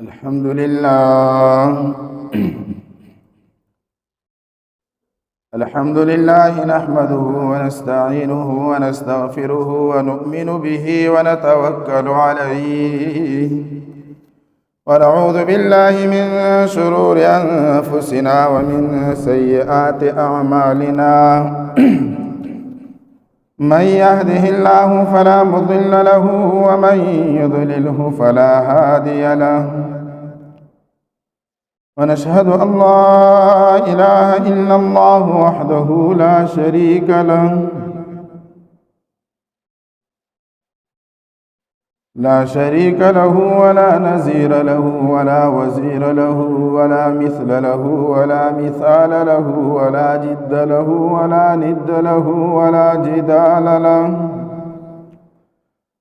الحمد لله الحمد لله نحمده ونستعينه ونستغفره ونؤمن به ونتوكل عليه ونعوذ بالله من شرور أنفسنا ومن سيئات أعمالنا من يهده الله فلا مضل له ومن يضلله فلا هادي له ونشهد أن لا إله إلا الله وحده لا شريك له ولا نزير له ولا وزير له ولا مثل له ولا مثال له ولا جد له ولا ند له ولا جدال له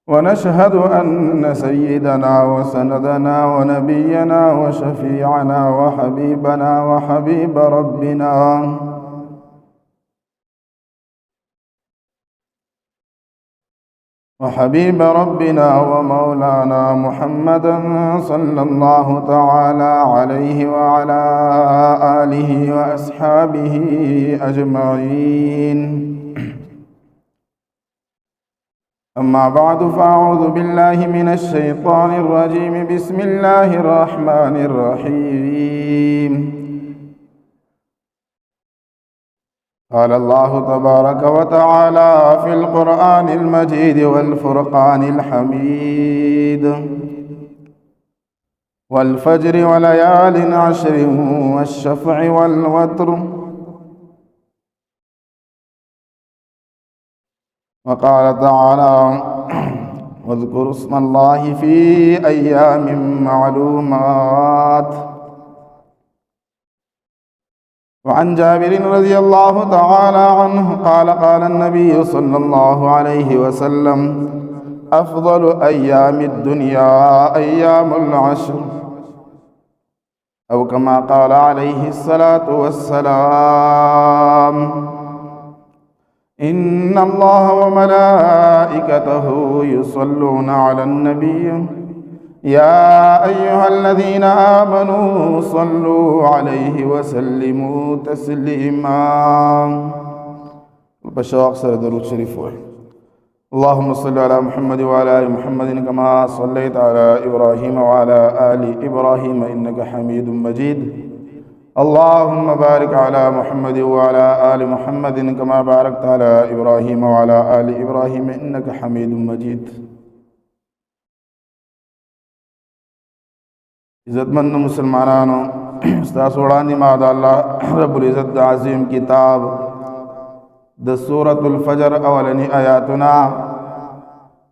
ونشهد أن سيدنا وسندنا ونبينا وشفيعنا وحبيبنا وحبيب ربنا ومولانا محمدا صلى الله تعالى عليه وعلى آله وأصحابه أجمعين. أما بعد فأعوذ بالله من الشيطان الرجيم. بسم الله الرحمن الرحيم. قال الله تبارك وتعالى في القرآن المجيد والفرقان الحميد: والفجر وليال عشر والشفع والوتر. وقال تعالى: واذكروا اسم الله في أيام معلومات. وعن جابر رضي الله تعالى عنه قال: قال النبي صلى الله عليه وسلم: أفضل أيام الدنيا أيام العشر، أو كما قال عليه الصلاة والسلام: إن الله وملائكته يصلون على النبي يا أيها الذين آمنوا صلوا عليه وسلموا تسليما. بشاق سر درود شريف. اللهم صل على محمد وعلى آل محمد كما صليت على إبراهيم وعلى آل إبراهيم إنك حميد مجيد. اللهم بارك على محمد وعلى آل محمد كما باركت على إبراهيم وعلى آل إبراهيم إنك حميد مجيد. इज़्ज़तमंद मुसलमानों, उस्ताद माद अल्लाह रब्बुल इज़्ज़त अज़ीम किताब द सूरतुल फजर अवलनी आयातुना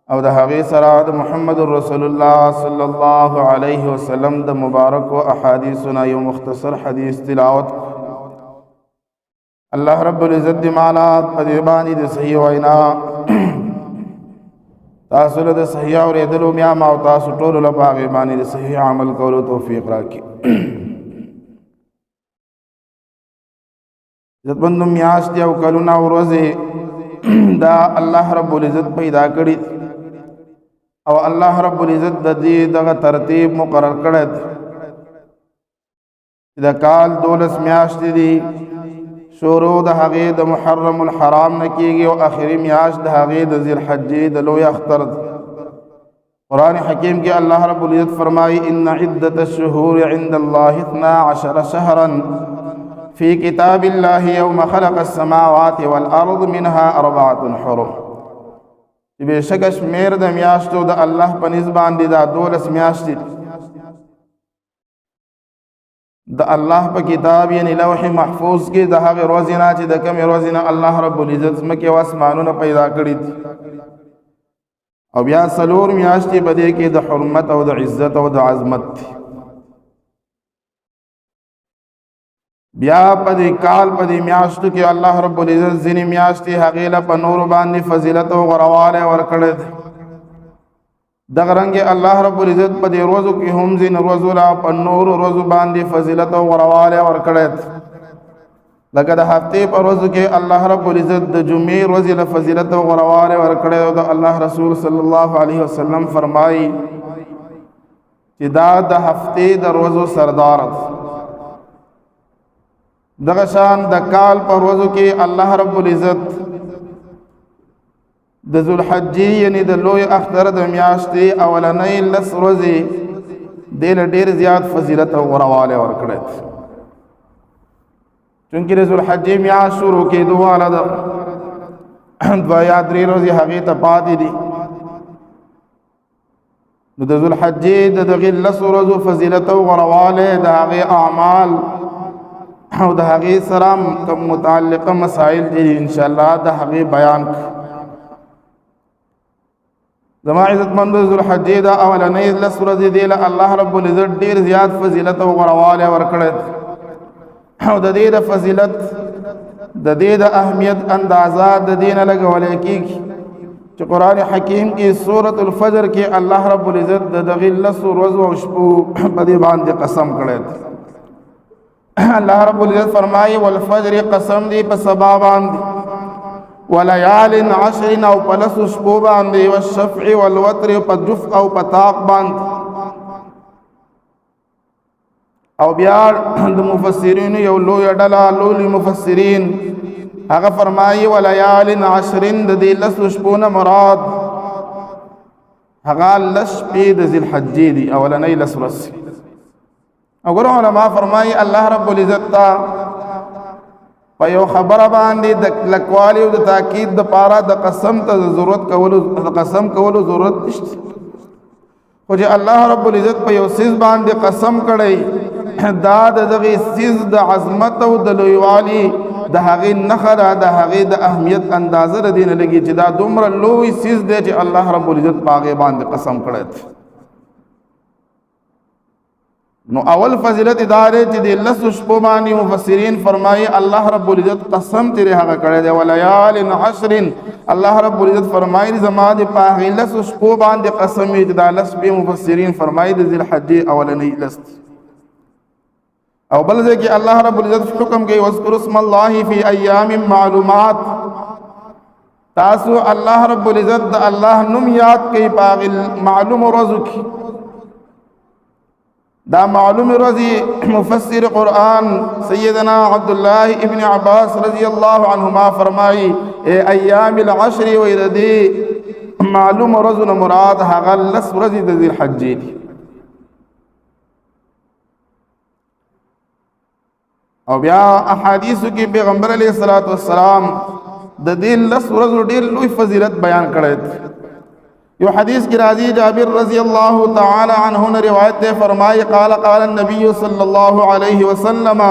और द हगी सराद मुहम्मदुर रसूलुल्लाह सल्लल्लाहु अलैहि वसल्लम द मुबारक व अहादीसुना यो मुख्तसर हदीस तिलावत अल्लाह रब्बुल इज़्ज़त मालात पदिबानी द सही वैना तासुल द सही और एदलु मिया माव तासु टोलु लपागे बानी द सही अमल करो तौफीक राखी. इज़्ज़तमंद मियाश दिया कलुना और रोज़े दा अल्लाह रब्बुल इज़्ज़त पैदा करी और अल्लाह रब्बुल इज़्ज़त दी दगा तरतीब मुकर्रर करद. इदा काल दौलस मियाश दी शुरू द हगी द मुहर्रमुल हराम न कीगी और आखिरी मियाश द हगी द ज़िल हज्जी द लोय अख्तर. कुरान हकीम के अल्लाह रब्बुल इज़्ज़त फरमाई: इन्ना इद्दतश शुहूर इंदल्लाहि 12 शहरन फ़ी किताबिल्लाहि यौम खलक़स समावाति वल अर्द मिनहा अर्बअतुन हुरुम. बेशक शमेर द मियाशतो द अल्लाह पनिज़बान दी दा दौलस मियाशती द अल्लाह पर किताब यानी लौह महफूज की दहाग रोज़िना ची द कम रोज़िना अल्लाह रब्बुल इज़्ज़त मके वासमानों पैदा करी थी. अब या सलूर मियाशती बदे की द हुर्मत और द इज़्ज़त और द अज़मत थी. ब्या पदी काल पदी मियाशतु के अल्लाह रब्बुल इज़्ज़त ज़िनी मियाशती हक़ीला पर नूर बांदी फजीलत और गरवाले वर कड़े थे. दगरंगे अल्लाह रब्बुल इज़्ज़त पदी रोज़ु की हम ज़िन रोज़ुला पर नूर रोज़ु बांदी फजीलत और गरवाले वर कड़े थे. लकद हफ्ते पर रोज़ के अल्लाह रब्बुल इज़्ज़त जुमे रोज़ी फजीलत व गरवार वर कड़े तो अल्लाह रसूल सल्लल्लाहु अलैहि वसल्लम फरमाई چې دا د هفتې د ورځو سردار ده. دغه شان د کال په ورځو کې الله رب العزت د ذوالحجې یعنی د لوی اختر د میاشتې اولنۍ 10 ورځې دې له ډېر زیات فضیلت او غوړوالی ورکړی دی. چونکې د ذوالحجې میاشت شروع کېدو واله ده، 2 یا 3 ورځې هغې ته پاتې دي. نو د ذوالحجې د دغې 10 ورځو فضیلت او غوړوالی د هغې اعمال او د هغې سره کوم متعلقه مسائل دي انشاءالله د هغې بیان کړو. زما عزتمند ذوالحجې دا اولنۍ 10 ورځې دی له الله رب العزت ډېر زیات فضیلت او غوړوالی ورکړی دی. او د دې د فضیلت د دې د اهمیت اندازه د دې نه لګولی کېږي چې قرآن حکیم کې سورة الفجر کې الله رب العزت د دغې 10 ورځو او شپو په دې باندې قسم کړی دی. الله رب العزت فرمایي والفجر قسم دی په سبا باندې، وليال 10 او په 10 شپو باندې، والشفع والوتر په جف او په طاق باندې. او بیا د مفسرین یو لوی ډله لوی مفسرین هغه فرمایي وليال 10 د دې 10 شپو نه مراد هغه 10 شپې د ذوالحجې دي اولنۍ 10 ورځې. او ګورو علما فرمایي الله رب العزت ته په یو خبره باندې د کلکوالي او د تاکید د پاره د قسم ته ضرورت کولو ضرورت نشته، خو چې الله رب العزت په یو سیز باندې قسم کړی دا د دغې سیز د عظمت او د لویوالي د هغې نښه ده، د هغې د اهمیت اندازه د دې نه لګي چې دا دومره لوی سیز دی چې الله رب العزت په هغې باندې قسم کړی دی. نو اول فضیلت دا دی چې د 10 شپو باندې مفسرین فرمایي الله رب العزت قسم تیرې هغه کړی دی. وليال 10 الله رب العزت فرمایي زما د په هغې 10 شپو باندې قسم وي چې دا 10 شپې مفسرین فرمایي د ذوالحجې اولنۍ 10. او بل ځای کې الله رب العزت حکم کوي واذکروا اسم الله فی ایام معلومات، تاسو الله رب العزت د الله نوم یاد کوي په هغې معلوم ورځو کې. دا معلوم ورځې مفسر قرآن سیدنا عبدالله ابن عباس رضی الله عنهما فرمایي ایام العشر وی د دې معلوم ورځو نه مراد هغه 10 ورځې د ذوالحجې دي. او بیا احادیثو کې پیغمبر علیه الصلاۃ والسلام د دې 10 ورځو ډېر لوی فضیلت بیان کړی دی. یو حدیث کی راضی جابر رضی اللہ تعالی عنہ نے روایت دے فرمائی قال النبی صلی اللہ علیہ وسلم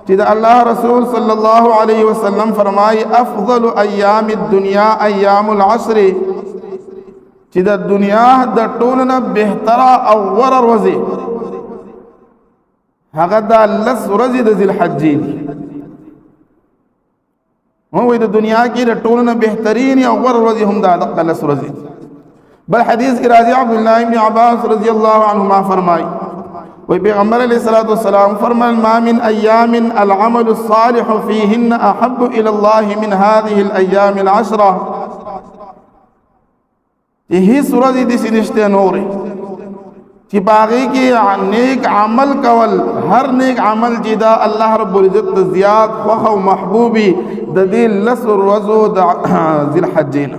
چیز اللہ رسول صلی اللہ علیہ وسلم فرمائی افضل ایام الدنیا ایام العشر چیز دنیا دا ټولنا بہترا او ورر وزی هغه دا 10 ورځې د ذوالحجې دي. وایي د دنیا کې د ټولنا بهترین او ورر ورځې هم دا 10 ورځې دي. بل حدیث کی راضی عبداللہ ابن عباس رضی اللہ عنہما فرمائی وی پیغمبر علیہ السلام فرمائے ما من ایام العمل الصالح فیہن احب الى اللہ من هذه الایام العشرہ. یہی سورہ دی سنشتے نوری چی باغی کی نیک عمل کول ہر نیک عمل جدا اللہ رب العزت زیاد خوخ و محبوبی دا دیل لسر وزو دا ذوالحجین،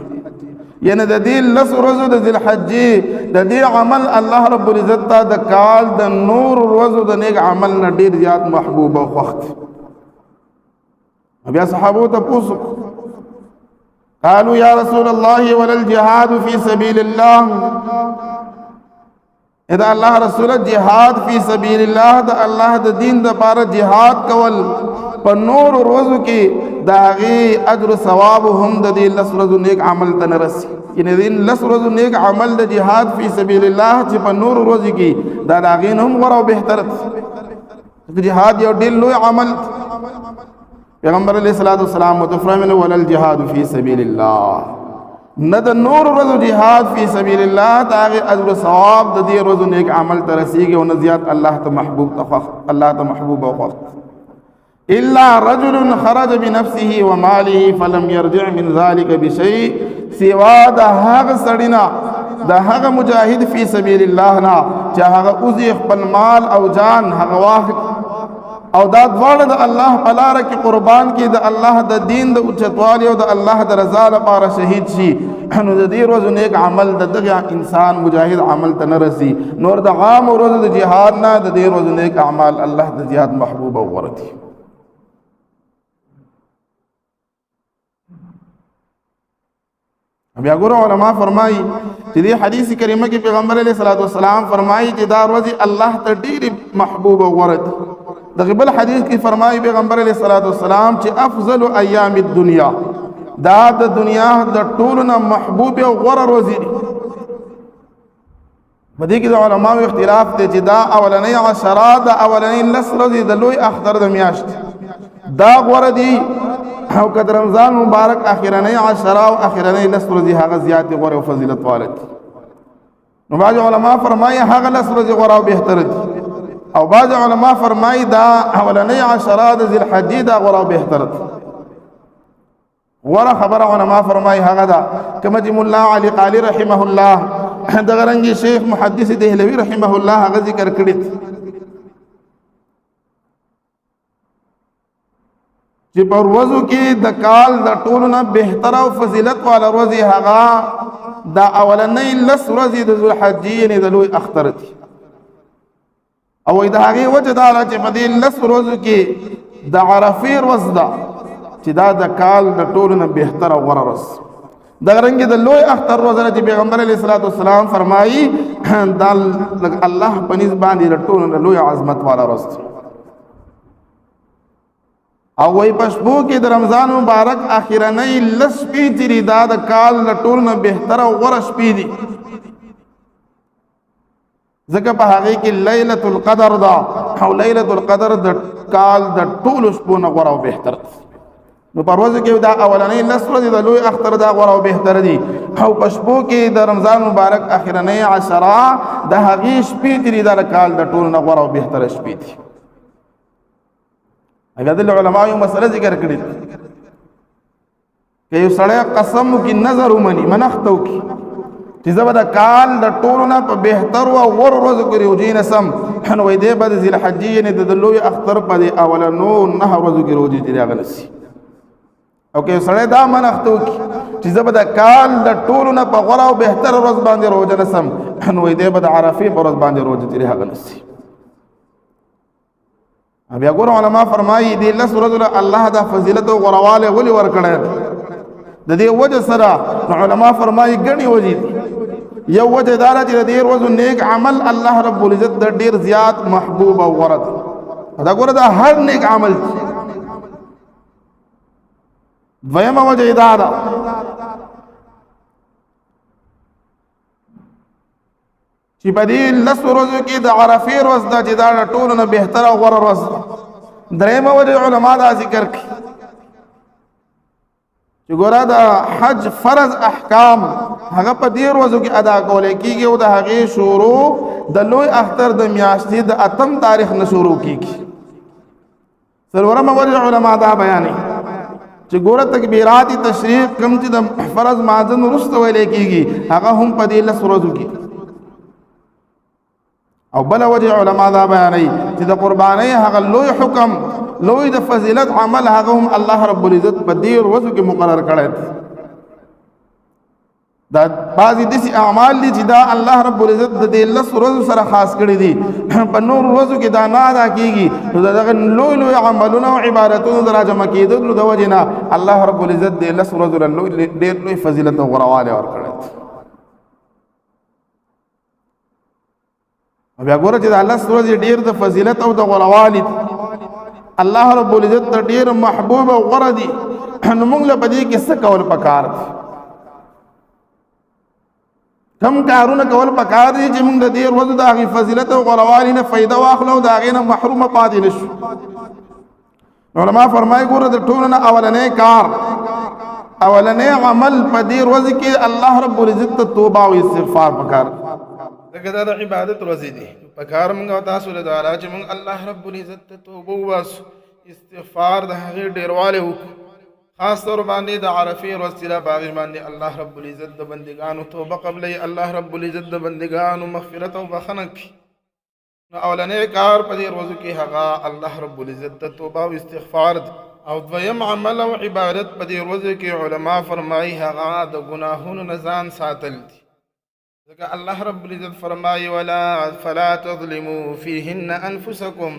یعنی د دې 10 ورځو د ذوالحجې د دې عمل الله رب العزت ته د کال د نور ورځو د نیک عمل نه ډېر زیات محبوب او خوښ دی. بیا صحابو ته پوښتنه قالوا یا رسول الله ولا الجهاد فی سبیل الله، اذا الله رسول جهاد فی سبیل الله د الله د دین د لپاره جهاد کول په نور ورځو کې دا هغې اجر ثواب هم د دې 10 ورځو نیک عمل ته نه رسي. یعنې د 10 ورځو نیک عمل د جهاد فی سبیل الله چې په نور ورځو کې دا د هغې نه هم غوره او بهتره دی. جهاد یو ډېر لوی عمل. پیغمبر علیه الصلاۃ والسلام متفرمایي ولا الجهاد فی سبیل الله، نه د نور ورځو جهاد فی سبیل الله د هغې اجر ثواب د دې ورځو نیک عمل ته رسیږي او نه زیات الله ته محبوب او خوښ. الا رجل خرج بنفسه وماله فلم يرجع من ذلك بشيء، سوا د هغه سړی نه دا هغه مجاهد فی سبیل الله نه چې هغه اوزی خپل مال او جان هغه واخل او دا دواړه د الله په لاره کې قربان کړي، د الله د دین د اوچتوالي او د الله د رضا لپاره شهید شي، نو د دې ورځو نیک عمل د دغه انسان مجاهد عمل ته نه رسي. نور د عام ورځو د جهاد نه د دې ورځو نیک اعمال الله د زیات محبوب او غوره دي. بیا ګورو علما فرمایي چې دې حدیث کریمه کې پیغمبر علیه الصلاۃ والسلام فرمایي چې دا ورځ الله ته ډېر محبوب او غوره دي. دغه بل حدیث کې فرمایي پیغمبر علیه الصلاۃ والسلام چې افضل ایام الدنیا، دا د دنیا د ټولو نه محبوب او غوره ورځې دي. په دې کې د علماو اختلاف دی چې دا اولنۍ عشره د اولنۍ لس ورځې د لوی اختر د میاشتې دا غوره دي، او که د رمضان مبارک اخرنۍ عشره او اخرنۍ لس ورځې هغه زیاتې غوره او فضیلت واله دي. نو بعض علما فرمایي هغه لس ورځې غوره او بهتره دي، او بعض علما فرمایي دا اولنۍ عشره د ذی الحجې دا غوره او بهتره دي. غوره خبره علما فرمایي هغه ده کما چې مولا علی قالی رحمه الله دغه رنګ شیخ محدث دهلوی رحمه الله هغه ذکر کړی چې په ورځو کې د کال د ټولو نه بهتره او فضیلت والا ورځې هغه دا اولنۍ لس ورځې د ذوالحجې یعنې د لوی اختر دي. او د هغې وجه دا ده چې په دې لس ورځو کې د عرفې ورځ ده چې دا د کال د ټولو نه بهتره او غوره ورځ. دغه رنګې د لوی اختر ورځ ده چې پیغمبر علیه الصلاۃ والسلام فرمایي دا الله په نسبت باندې د ټولو نه لوی عظمت والا ورځ ده. او وای په شپو کې د رمضان مبارک اخرنۍ لس شپې تېري دا د کال د ټولو نه بهتره او غوره شپې دي، ځکه په هغې کې لیلة القدر ده، او لیلة القدر د کال د ټولو شپو نه غوره او بهتر ده. نو په ورځو کې دا اولنۍ لس ورځې د لوی اختر دا غوره او بهتره دي، او په شپو کې د رمضان مبارک اخرنۍ عشره د هغې شپې تېري دا د کال د ټولو نه غوره او بهتره شپې دي. بیا د علماء یو مسله ذکر کړې که یو سړی قسم وکړي نظر ومني منښته وکړي چې زه به د کال د ټولو نه په بهترو او غوره ورځو کې روژې نیسم، نو وایي دی به د ذوالحجې یعنې د لوی اختر په دې اولنو 9 ورځو کې روژې تېرې هغه نیسي. او که یو سړی دا منښته وکړي چې زه به د کال د ټولو نه په غوره او بهتره ورځ باندې روژه نیسم، نو وایي دی به د عرفې په ورځ باندې روژه تېرې هغه نیسي. بیا ګورو علما فرمایي دې لس ورځو له الله دا فضیلت او غوروالی ولې ورکړی د دې وجه سره نو علما فرمایي ګڼې وجې دي. یو وجه دا ده چې د دې ورځو نیک عمل الله رب العزت د ډېر زیات محبوب او غوره دی. دا ګوره دا هر نیک عمل دی. دویمه وجه دا ده چې په دې لس ورځو کې د عرفې ورځ ده چې دا د ټولو نه بهتره او غوره ورځ ده. درېیمه وجه علما دا ذکر کړي چې ګوره د حج فرض احکام هغه په دې ورځو کې ادا کولی کېږي، او د هغې شروع د لوی اختر د میاشتې د 8 تاریخ نه شروع کېږي. څلورمه وجه علما دا بیانوي چې ګوره تکبیرات تشریق کوم چې د فرض مازن وروسته ویلی کېږي هغه هم په دې لس ورځو کې. او بل وجه علما دا بیانوي چې د قربانۍ هغه لوی حکم لوی د فضیلت عمل هغه هم الله رب العزت په دې ورځو کې مقرر کړی دی. دا بعضې داسې اعمال دي چې دا الله رب العزت د دې لس ورځو سره خاص کړي دي، په نور ورځو کې دا نه ادا کېږي. نو د دغه لوی لوی عملونه او عبادتونو د راجمع کېدلو د وجې نه الله رب العزت د لس ورځو له ډېر لوی فضیلت او غوروالی ورکړی دی. بیا ګوره چې د لس ورځې ډېر د فضیلت او د غوروالي دي، الله رب العزت ته ډېر محبوب او غوره دي. نو موږ له په دې کې څه کول پکار دي؟ کم کارونه کول پکار دي چې موږ د دې ورځو د هغې فضیلت او غوروالي نه فایده واخلو او د هغې نه محرومه پاتې نه شو. علما فرمایي ګوره د ټولو نه اولنی کار اولنی عمل په دې ورځې کې الله رب العزت ته توبه او استغفار پکار دي. دغه دا د عبادت ورځې دي، پکار موږ او تاسو له دعا چې موږ الله رب العزت ته توبه وباسو، استغفار د هغې ډېروالی وکړو، خاص طور باندې د عرفې ورځ چې دا په هغې باندې الله رب العزت د بندګانو توبه قبلوي، الله رب العزت د بندګانو مغفرت او بخښنه کوي. نو اولنی کار په دې ورځو کې هغه الله رب العزت ته توبه او استغفار دی. او دویم عمل او عبادت په دې ورځو کې علما فرمایي هغه د ګناهونو نه ځان ساتل دي. ځکه الله رب العزت فرمایي فلا تظلموا فيهن انفسکم،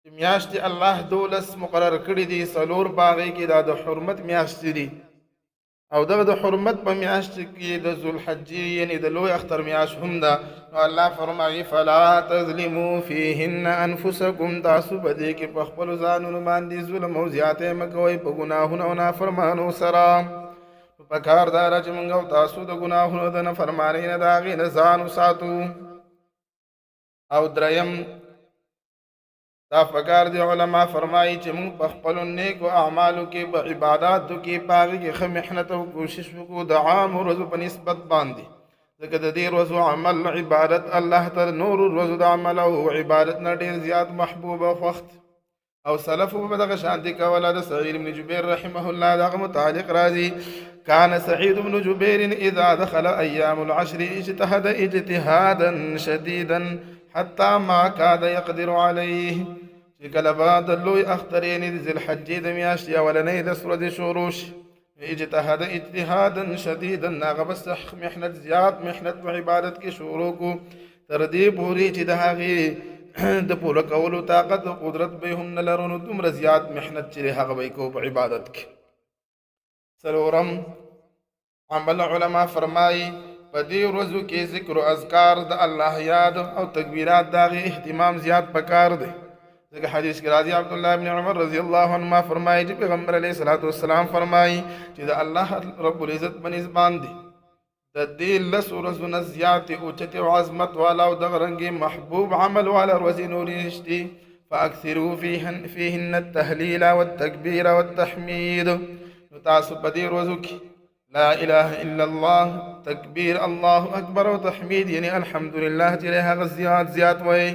چې میاشتې الله 12 مقرر کړي دي، 4 په هغې کې دا د حرمت میاشتې دي. او دغه د حرمت په میاشت کې د ذوالحجې یعنې د لوی اختر میاشت هم ده. نو الله فرمایي فلا تظلموا فيهن انفسکم، تاسو په دې کې په خپلو ځانونو باندې ظلم او زیاتی مه کوئ په ګناهونو او نافرمانو سره. په کار دا ده چې موږ او تاسو د ګناهونو د نافرمانۍ نه د هغې نه ځان وساتو. او دریم دا پکار دی علما فرمایي چې موږ په خپلو نیکو اعمالو کې په عباداتو کې په هغې کې ښه محنت او کوشش وکړو د عامو ورځو په نسبت باندې. ځکه د دې ورځو عمل عبادت الله ته نورو ورځو د عمل او عبادت نه ډېر زیات محبوب او خوښ. او سلفو په دغه شانتې کوله. د سعید بن جبیر رحمه الله دغه متعلق راځي كان سعيد بن جبير إذا دخل أيام العشر اجتهد اجتهادا شديدا حتى ما كاد يقدر عليه. چې کله به د لوی اختر یعنې د ذوالحجې د میاشتې اولنۍ د ورځې شروع شي، اجتهاد اجتهادا شدیدا، هغه به سخت محنت زیات محنت په عبادت کې شروع کو تر دې پورې چې د هغې د پوره کولو طاقت او قدرت به هم نه لرو. نو دومره زیات محنت چې هغه به یې کو په عبادت کې. څلورم عمل علما فرمایي په دې ورځو کې ذکر او اذکار د الله یاد او تکبیرات د هغې اهتمام زیات پکار دی. ځکه حدیث کې راځي عبدالله بن عمر رضی الله عنهما فرمایي چې پیغمبر علیه الصلاة والسلام فرمایي چې د الله رب العزت په نسبت باندې د دې 10 ورځو نه زیاتې اوچتې او عظمت والا او دغه رنګې محبوب عمل والا ورځې نورې نشتې. فاکثروا فیهن التهلیل والتکبیر والتحمید. نو تاسو په دې ورځو کې لا اله الا الله، تکبیر الله اکبر او تحمید یعنی الحمدلله چې هغه زیات وایي.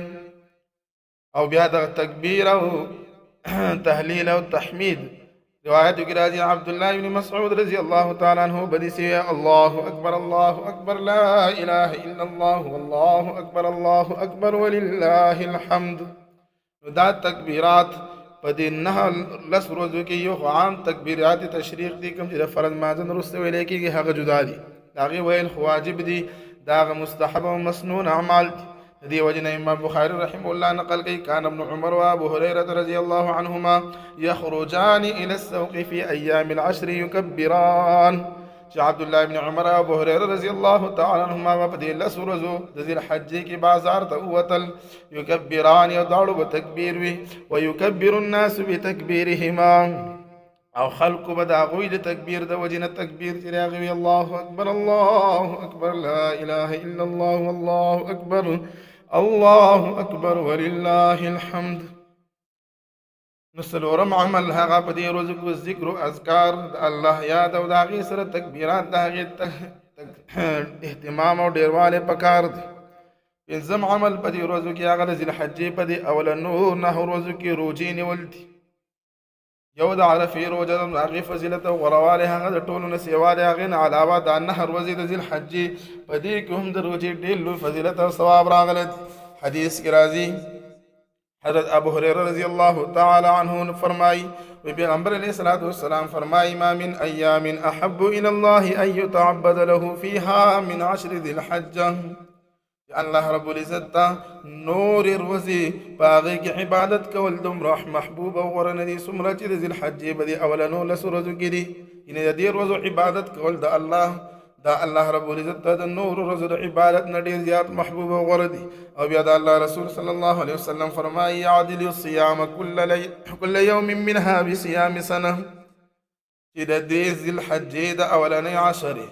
او بیا د تکبیر او تحلیل او تحمید روایتو کې راځي عبدالله بن مسعود رضی الله تعالی عنہ بدی سے الله اکبر لا اله الا الله والله اکبر ولله الحمد. دا تکبیرات په دې 9 ورځو کې یو عام تکبیرات تشریق دي، کوم چې د فرض مازن وروسته ویل کېږي هغه جدا دي، د هغې ویل خو واجب دي، د هغه مستحب او مسنون اعمال دي. دې وجنه امام بخاری رحمه الله نقل کوي كان ابن عمر وابو هريره رضي الله عنهما يخرجان الى السوق في ايام العشر يكبران. چې عبد الله بن عمر او ابو هريره رضی الله تعالی عنهما په دې 10 ورځو د ذوالحجې کې بازار ته ووتل. یکبران یو داړو به تکبیر وي، ويكبر الناس بتکبیرهما، او خلق به د هغوی د تکبیر د وجې نه تکبیر چې راغی وي الله اکبر لا اله الا الله والله اکبر ولله الحمد. نو څلورم عمل هغه په دې ورځو کې ذکر او اذکار د الله یاد او د هغې سره تکبیرات د هغې اهتمام او ډېروالی پکار دی. پنځم عمل په دې ورځو کې هغه د ذوالحجې په دې اولنو 9 ورځو کې روجې نیول دي. یو د عرفې روژه د هغې فضیلت او غوره هغه د ټولو نه سیوا د هغې نه علاوه دا 9 ورځې د ذوالحجې په دې کې هم د روژې ډېر لوی فضیلت او ثواب راغلی دی. حدیث کې راځي حضرت ابو هريره رضی الله تعالی عنه فرمایي پیغمبر علیه الصلاة والسلام فرمایي ما من ایام احب الى الله ان يتعبد له فيها من 10 ذي الحجه. الله رب العزت ته نور ورځې په هغې کې عبادت کول دومره محبوب او غوره نه دي څومره چې د ذوالحجې په دې اولنو 10 ورځو کې دي. یعنې د دې ورځو عبادت کول د الله رب العزت ته د نور ورځو د عبادت نه ډېر زیات محبوب او غوره دي. او بیا د الله رسول صلی الله علیه وسلم فرمایي یعدل الصیام کل یوم منها بصیام سنه، چې د دې ذوالحجې د اولنۍ 10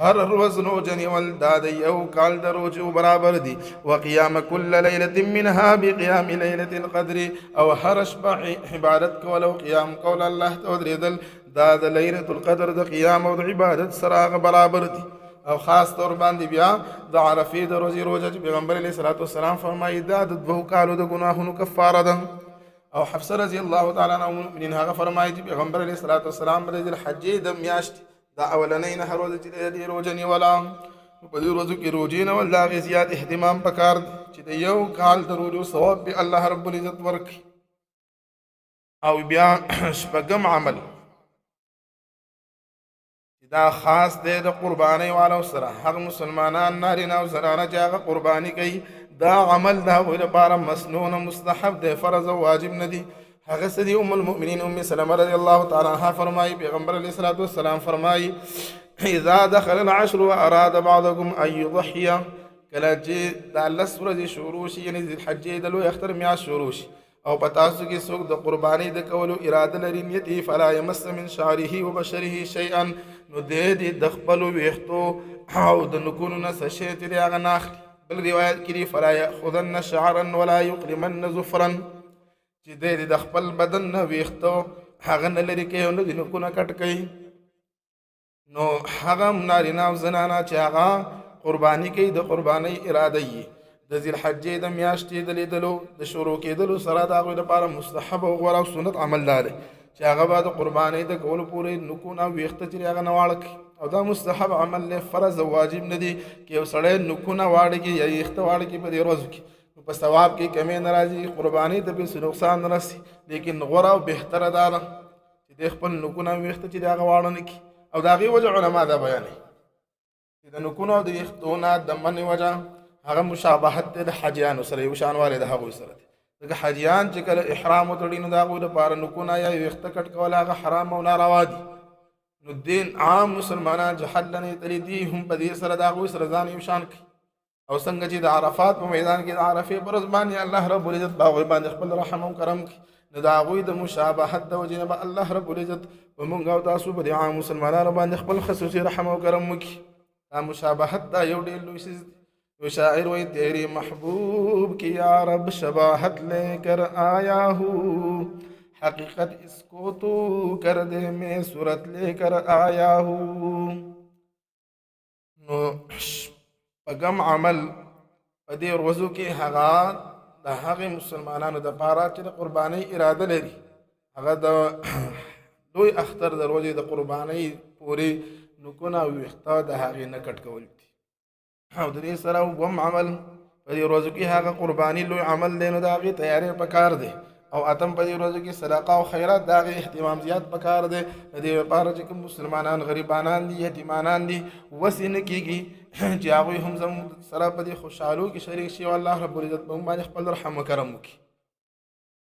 هر روز روزه نیول دا د یو کال د روزو برابر دي. وقیام کل لیلة منها بقیام لیلة القدر، او هر شپه عبادت کول او قیام کول الله ته ودرېدل دا د لیلة القدر د قیام او د عبادت سره هغه برابر دي. او خاص طور باندې بیا د عرفې د ورځې روژه چې پیغمبر علیه الصلاة والسلام فرمایي دا د 2 کالو د ګناهونو کفاره ده. او حفصه رضی الله تعالی عنها المؤمنین هغه فرمایي چې پیغمبر علیه الصلاۃ والسلام د الحجې د میاشت دا اولنۍ نه روزه چې د روزه نیولا په دې ورځو کې روزې نه ول دا غي زیات اهتمام پکار چې د یو کال د روزو ثواب به الله رب العزت ورکړي. او بیا شپږم عمل دا خاص دی د قربانۍ والو سره هغه مسلمانان نارینه او زنانه چې هغه قرباني کوي دا عمل د هغوی لپاره مسنون مستحب دی فرض او واجب نه دی. هغه څه دي ام المؤمنین ام سلمه رضی الله تعالی عنها فرمایي پیغمبر علیه الصلاۃ والسلام فرمایي اذا دخل العشر واراد بعضكم ان يضحي کله چې دا لس ورځې شروع شي یعنې ذی الحجې د لوی اختر میاشت شروع شي او په تاسو کې څوک د قربانۍ د کولو اراده لري نیت یې فلا یمس من شعره وبشره شیئا نو دې د خپلو ویښتو او د نوکونو نه څه شی چې دی هغه نه اخلي. بل روایت کې دي فلا یأخذن شعرا ولا یقلمن ظفرا چې دې د خپل بدن نه ویښتو هغه نه لرې کوي او نه د نوکونه کټ کوي. نو هغه نارینه او زنانه چې هغه قرباني کوي د قربانۍ اراده یې د ذی الحجې د میاشتې د لیدلو د شروع کېدلو سره د هغوی لپاره مستحب او غوره او سنت عمل دی چې هغه به د قربانۍ د کولو پورې نوکونه او ویښته چې هغه نه واړه کړي او دا مستحب عمل دی فرض او واجب نه دی چې یو سړی نوکونه واړه کړي یا ویښته واړه کړي په دې ورځو کې نو په ثواب کې کمی نه راځي قربانۍ ته به نقصان نه رسي لیکن غوره او بهتره دا ده چې د خپل نوکونه او ویښته چې د هغه واړه نه کړي او د هغې وجه علما دا بیانوي چې د نوکونو او د ویښتو نه د منې وجه هغه مشابهت دی د حاجیانو سره یو شانوالی د هغوی سره دی ځکه حاجیان چې کله احرام وتړي نو د هغوی دپاره نوکونه یا ویښته کټ کول هغه حرام او ناروا دي. نو دین عام مسلمانان چې حج نه تللي دي هم په دې سره د هغوی سره ځان یو شان کړي او څنګه چې د عرفات په میدان کې د عرفې په ورځ باندې الله رب العزت په هغوی باندې خپل رحم او کرم کړي نو د هغوی د مشابهت د وجې نه به الله رب العزت په موږ او تاسو په د عام مسلمانانو باندې خپل خصوصي رحم او کرم وکړي. دا مشابهت دا یو ډېر لوی څیز دی. تو شاعر وہی تیری محبوب کی یا رب شباہت لے کر آیا ہوں حقیقت اس کو تو کر دے میں صورت لے کر آیا ہوں. نو پغم عمل په دې ورځو کې هغه د هغې مسلمانانو دپاره چې د قربانۍ اراده لري هغه د لوی اختر د ورځې د قربانۍ پورې نوکونه او ویښته د هغې نه کټ کول دي. او د دې سره اووم عمل په دې ورځو کې هغه قرباني لوی عمل دی نو د هغې تیاری پکار دی او اتم په دې ورځو کې صدقه او خیرات د هغې اهتمام زیات پکار دی د دې لپاره چې کوم مسلمانان غریبانان دي یتیمانان دي وسې نه کېږي چې هغوی هم زموږ سره په دې خوشحالو کې شریک شي او الله رب العزت په موږ باندې خپل رحم و کرم وکړي.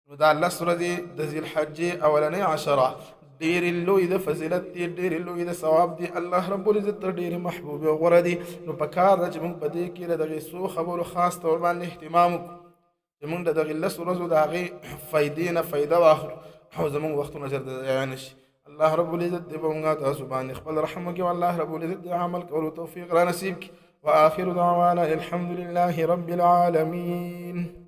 نو دا لس ورځې د ذی الحجې اولنۍ عشره ډېرې لوی د فضیلت دي ډېرې لوی د ثواب دي الله رب العزت ته ډېرې محبوبې او غوره دي. نو پکار ده چې موږ په دې کې له دغې څو خبرو خاص طور باندې اهتمام وکړو چې موږ د دغې لسو ورځو د هغې فایدې نه فایده واخلو او زموږ وختونه ژر د ضایع نه شي. الله رب العزت دې په موږ تاسو باندې خپل رحم وکړي او الله رب العزت دې عمل کولو توفیق را نصیب کړي. وآخر دعوانا الحمد لله رب العالمين.